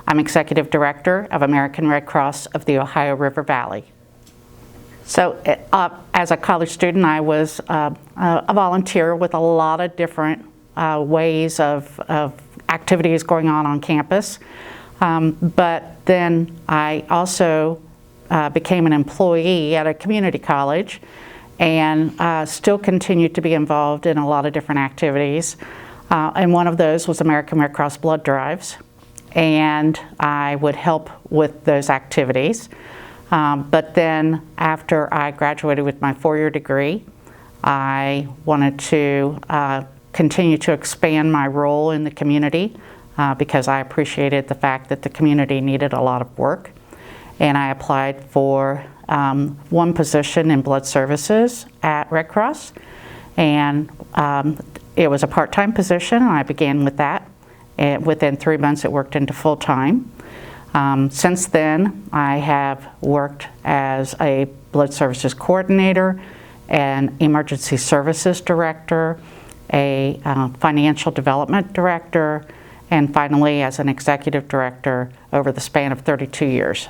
I'm Executive Director of American Red Cross of the Ohio River Valley. So as a college student, I was a volunteer with a lot of different ways of activities going on campus. But then I also became an employee at a community college and still continued to be involved in a lot of different activities. And one of those was American Red Cross blood drives. And I would help with those activities. But then after I graduated with my 4-year degree, I wanted to continue to expand my role in the community because I appreciated the fact that the community needed a lot of work. And I applied for one position in blood services at Red Cross. And it was a part-time position, and I began with that. And within 3 months, it worked into full-time. Since then, I have worked as a blood services coordinator, an emergency services director, a financial development director, and finally as an executive director over the span of 32 years.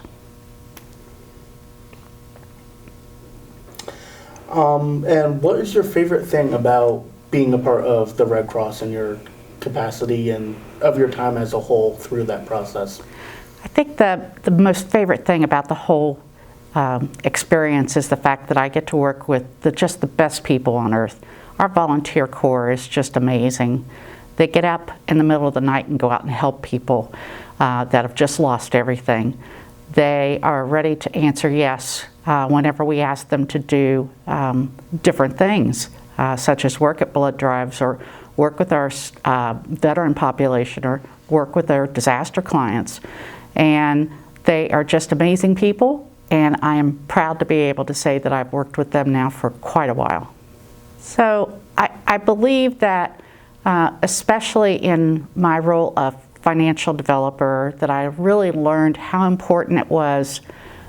And what is your favorite thing about being a part of the Red Cross and your capacity and of your time as a whole through that process? I think the most favorite thing about the whole experience is the fact that I get to work with just the best people on earth. Our volunteer corps is just amazing. They get up in the middle of the night and go out and help people that have just lost everything. They are ready to answer yes whenever we ask them to do different things, such as work at blood drives or work with our veteran population or work with our disaster clients. And they are just amazing people, and I am proud to be able to say that I've worked with them now for quite a while. So I believe that especially in my role of financial developer, that I really learned how important it was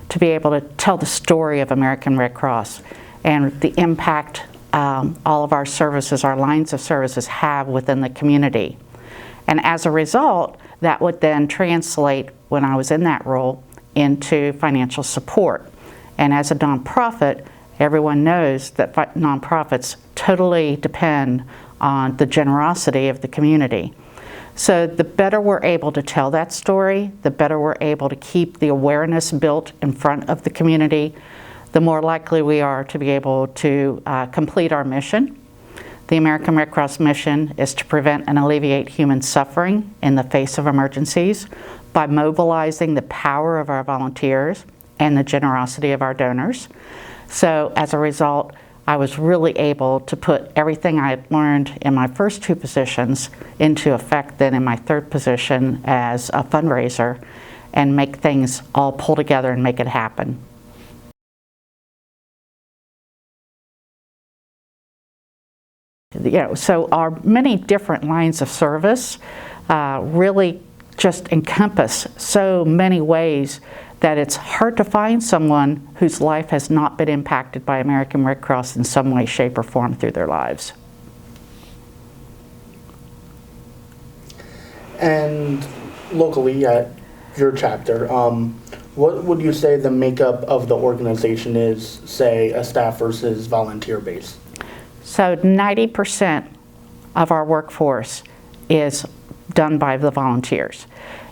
to be able to tell the story of American Red Cross and the impact all of our services, our lines of services have within the community. And as a result, that would then translate, when I was in that role, into financial support. And as a nonprofit, everyone knows that nonprofits totally depend on the generosity of the community. So the better we're able to tell that story, the better we're able to keep the awareness built in front of the community, the more likely we are to be able to complete our mission. The American Red Cross mission is to prevent and alleviate human suffering in the face of emergencies by mobilizing the power of our volunteers and the generosity of our donors. So as a result, I was really able to put everything I had learned in my first 2 positions into effect then in my 3rd position as a fundraiser and make things all pull together and make it happen. So our many different lines of service really just encompass so many ways that it's hard to find someone whose life has not been impacted by American Red Cross in some way, shape, or form through their lives. And locally at your chapter, what would you say the makeup of the organization is, say, a staff versus volunteer base? So 90% of our workforce is done by the volunteers.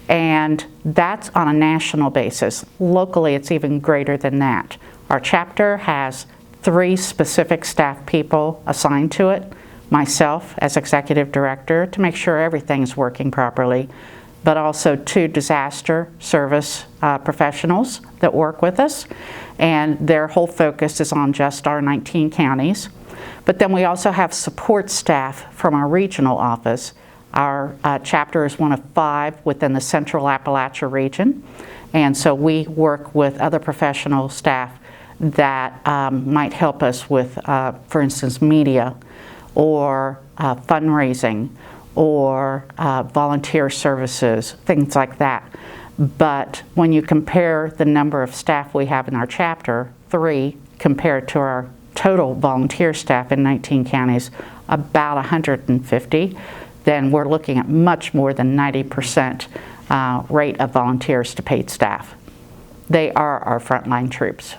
And that's on a national basis. Locally, it's even greater than that. Our chapter has 3 specific staff people assigned to it, myself as executive director to make sure everything's working properly, but also 2 disaster service professionals that work with us, and their whole focus is on just our 19 counties. But then we also have support staff from our regional office. Our chapter is one of 5 within the Central Appalachia region, and so we work with other professional staff that might help us with, for instance, media or fundraising or volunteer services, things like that. But when you compare the number of staff we have in our chapter, 3, compared to our total volunteer staff in 19 counties, about 150, then we're looking at much more than 90% rate of volunteers to paid staff. They are our frontline troops.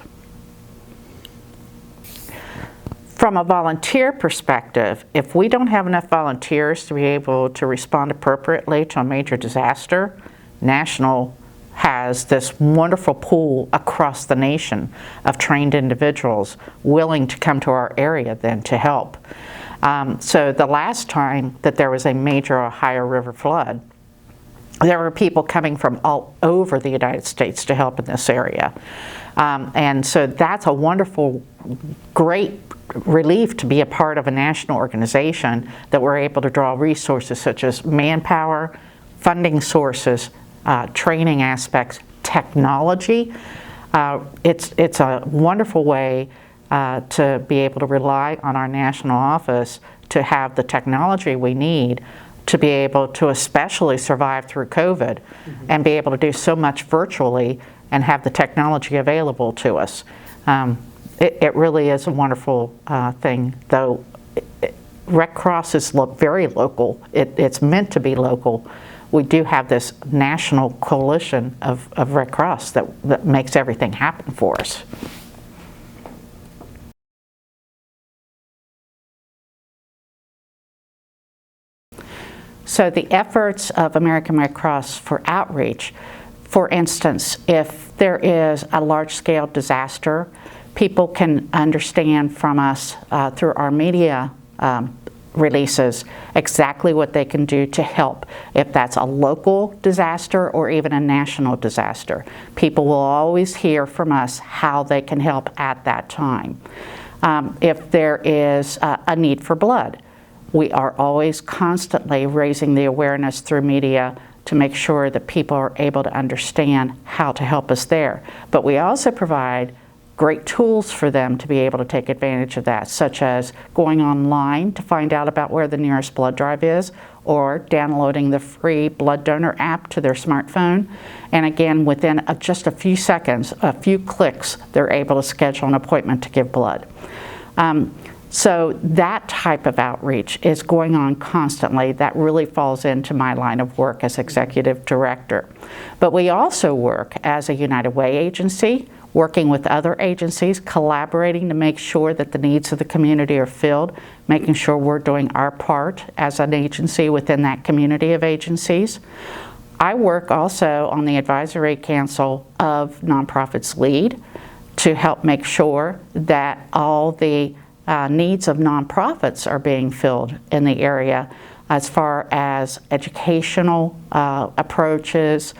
From a volunteer perspective, if we don't have enough volunteers to be able to respond appropriately to a major disaster, National has this wonderful pool across the nation of trained individuals willing to come to our area then to help. So the last time that there was a major Ohio River flood, there were people coming from all over the United States to help in this area. And so that's a wonderful, great relief to be a part of a national organization that we're able to draw resources such as manpower, funding sources, training aspects, technology. It's a wonderful way to be able to rely on our national office to have the technology we need to be able to especially survive through COVID and be able to do so much virtually and have the technology available to us. It really is a wonderful thing, though Red Cross is very local. It's meant to be local. We do have this national coalition of Red Cross that makes everything happen for us. So the efforts of American Red Cross for outreach, for instance, if there is a large-scale disaster, people can understand from us through our media releases exactly what they can do to help. If that's a local disaster or even a national disaster, people will always hear from us how they can help at that time. If there is a need for blood, we are always constantly raising the awareness through media to make sure that people are able to understand how to help us there. But we also provide great tools for them to be able to take advantage of that, such as going online to find out about where the nearest blood drive is, or downloading the free blood donor app to their smartphone. And again, within just a few seconds, a few clicks, they're able to schedule an appointment to give blood. So that type of outreach is going on constantly. That really falls into my line of work as executive director. But we also work as a United Way agency, working with other agencies, collaborating to make sure that the needs of the community are filled, making sure we're doing our part as an agency within that community of agencies. I work also on the advisory council of Nonprofits Lead to help make sure that all the needs of nonprofits are being filled in the area as far as educational approaches,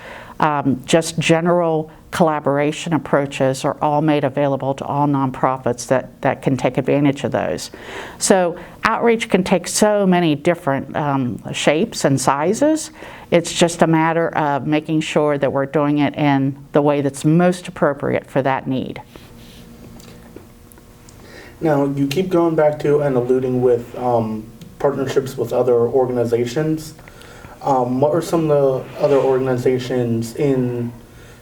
just general collaboration approaches are all made available to all nonprofits that can take advantage of those. So outreach can take so many different shapes and sizes. It's just a matter of making sure that we're doing it in the way that's most appropriate for that need. Now, you keep going back to and alluding with partnerships with other organizations. What are some of the other organizations in,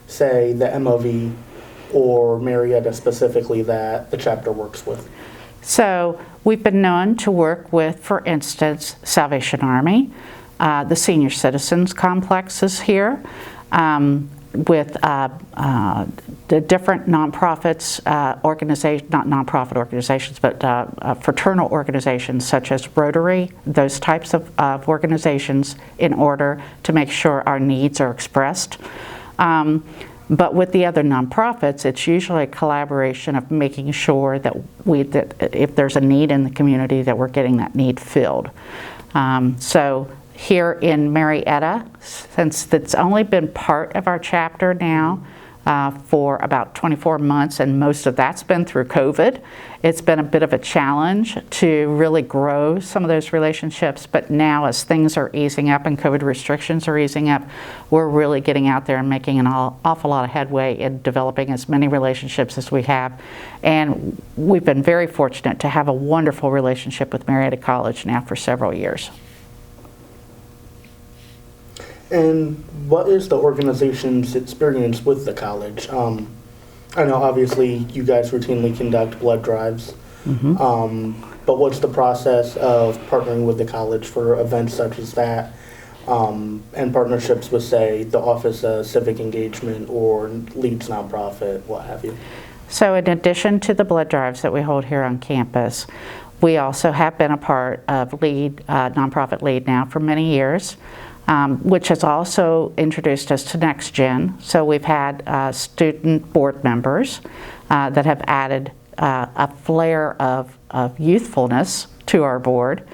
say, the MOV or Marietta specifically that the chapter works with? So we've been known to work with, for instance, Salvation Army, the Senior Citizens complexes here, with the different nonprofits, not nonprofit organizations, but fraternal organizations such as Rotary, those types of organizations, in order to make sure our needs are expressed. But with the other nonprofits, it's usually a collaboration of making sure that if there's a need in the community, that we're getting that need filled. So here in Marietta, since it's only been part of our chapter now for about 24 months, and most of that's been through COVID, it's been a bit of a challenge to really grow some of those relationships. But now, as things are easing up and COVID restrictions are easing up, we're really getting out there and making an awful lot of headway in developing as many relationships as we have. And we've been very fortunate to have a wonderful relationship with Marietta College now for several years. And what is the organization's experience with the college? I know obviously you guys routinely conduct blood drives, but what's the process of partnering with the college for events such as that? and partnerships with, say, the Office of Civic Engagement or Leeds Nonprofit, what have you? So in addition to the blood drives that we hold here on campus, we also have been a part of Nonprofit Lead now for many years, which has also introduced us to Next Gen. So we've had student board members that have added a flair of youthfulness to our board,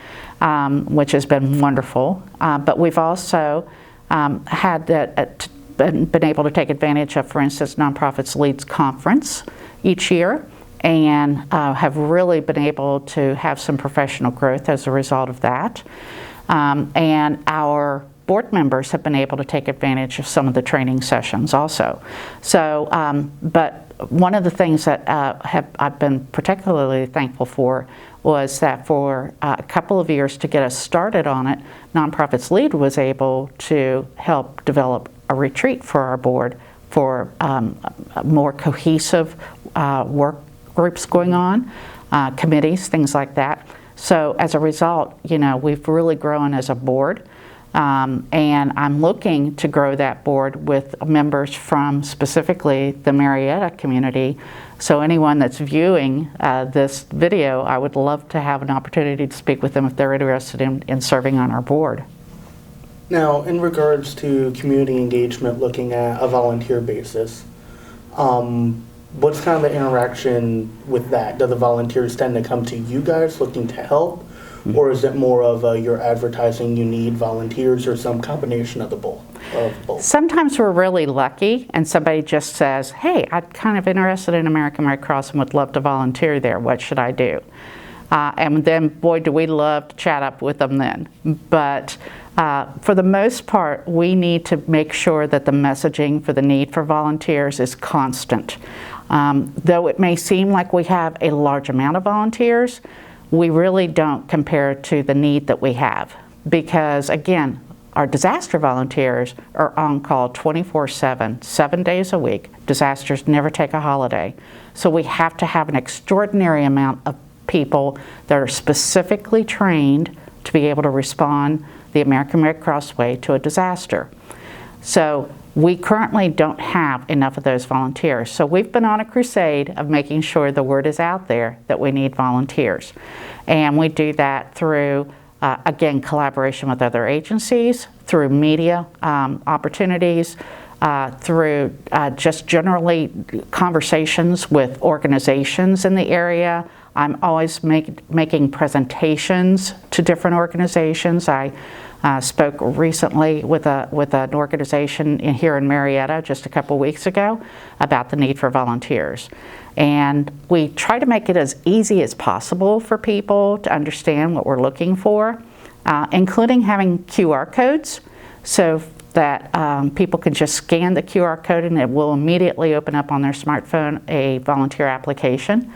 which has been wonderful. But we've also been able to take advantage of, for instance, Nonprofits Leads Conference each year, and have really been able to have some professional growth as a result of that. And our board members have been able to take advantage of some of the training sessions also. So, but one of the things that I've been particularly thankful for was that for a couple of years to get us started on it, Nonprofits Lead was able to help develop a retreat for our board for more cohesive work groups going on, committees, things like that. So as a result, you know, we've really grown as a board. And I'm looking to grow that board with members from specifically the Marietta community. So anyone that's viewing this video, I would love to have an opportunity to speak with them if they're interested in serving on our board. Now, in regards to community engagement, looking at a volunteer basis, what's kind of the interaction with that? Do the volunteers tend to come to you guys looking to help? Or is it more of you're advertising you need volunteers, or some combination of both? Sometimes we're really lucky and somebody just says, hey, I'm kind of interested in American Red Cross and would love to volunteer there. What should I do? And then, boy, do we love to chat up with them then. But for the most part, we need to make sure that the messaging for the need for volunteers is constant. Though it may seem like we have a large amount of volunteers, we really don't compare to the need that we have, because again, our disaster volunteers are on call 24/7, 7 days a week. Disasters never take a holiday. So we have to have an extraordinary amount of people that are specifically trained to be able to respond the American Red Cross way to a disaster. So we currently don't have enough of those volunteers. So we've been on a crusade of making sure the word is out there that we need volunteers. And we do that through, again, collaboration with other agencies, through media opportunities, through just generally conversations with organizations in the area. I'm always making presentations to different organizations. I spoke recently with an organization here in Marietta just a couple weeks ago about the need for volunteers. And we try to make it as easy as possible for people to understand what we're looking for, including having QR codes so that people can just scan the QR code and it will immediately open up on their smartphone a volunteer application.